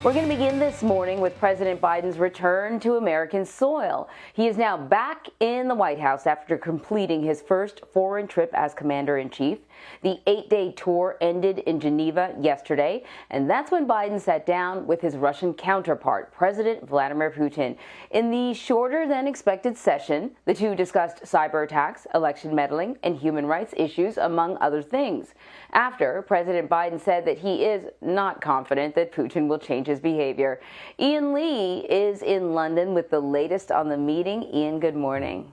We're going to begin this morning with President Biden's return to American soil. He is now back in the White House after completing his first foreign trip as commander-in-chief. The 8-day tour ended in Geneva yesterday, and that's when Biden sat down with his Russian counterpart, President Vladimir Putin. In the shorter-than-expected session, the two discussed cyber attacks, election meddling, and human rights issues, among other things. After, President Biden said that he is not confident that Putin will change his behavior. Ian Lee is in London with the latest on the meeting. Ian, good morning.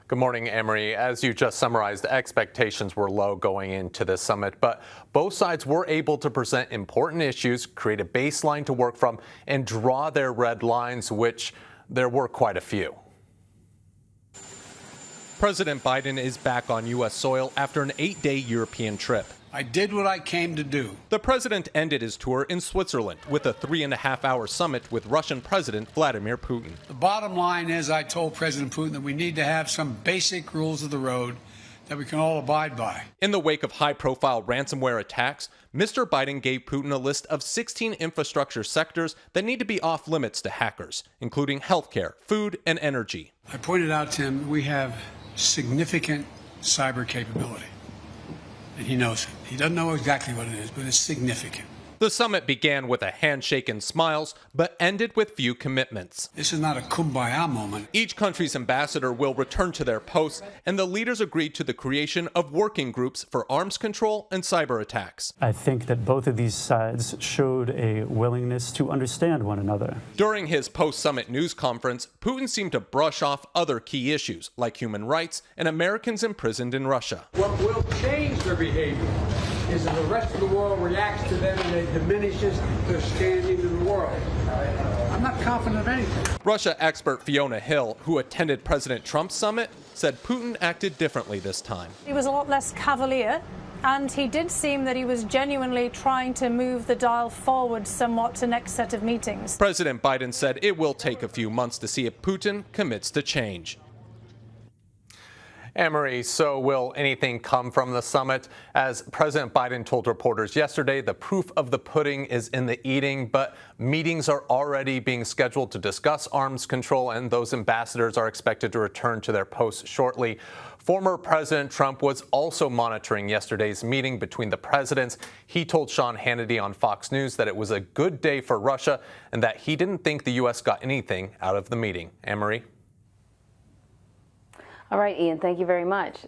Good morning, Emery. As you just summarized, expectations were low going into this summit, but both sides were able to present important issues, create a baseline to work from, and draw their red lines, which there were quite a few. President Biden is back on U.S. soil after an 8-day European trip. I did what I came to do. The president ended his tour in Switzerland with a 3.5-hour summit with Russian President Vladimir Putin. The bottom line is I told President Putin that we need to have some basic rules of the road that we can all abide by. In the wake of high-profile ransomware attacks, Mr. Biden gave Putin a list of 16 infrastructure sectors that need to be off-limits to hackers, including healthcare, food, and energy. I pointed out to him we have significant cyber capability. And he knows it. He doesn't know exactly what it is, but it's significant. The summit began with a handshake and smiles, but ended with few commitments. This is not a kumbaya moment. Each country's ambassador will return to their posts, and the leaders agreed to the creation of working groups for arms control and cyber attacks. I think that both of these sides showed a willingness to understand one another. During his post-summit news conference, Putin seemed to brush off other key issues, like human rights and Americans imprisoned in Russia. What will change their behavior is that the rest of the world reacts to them and it diminishes their standing in the world. I'm not confident of anything. Russia expert Fiona Hill, who attended President Trump's summit, said Putin acted differently this time. He was a lot less cavalier, and he did seem that he was genuinely trying to move the dial forward somewhat to next set of meetings. President Biden said it will take a few months to see if Putin commits to change. Emery, so will anything come from the summit? As President Biden told reporters yesterday, the proof of the pudding is in the eating, but meetings are already being scheduled to discuss arms control, and those ambassadors are expected to return to their posts shortly. Former President Trump was also monitoring yesterday's meeting between the presidents. He told Sean Hannity on Fox News that it was a good day for Russia and that he didn't think the U.S. got anything out of the meeting. Emery? All right, Ian, thank you very much.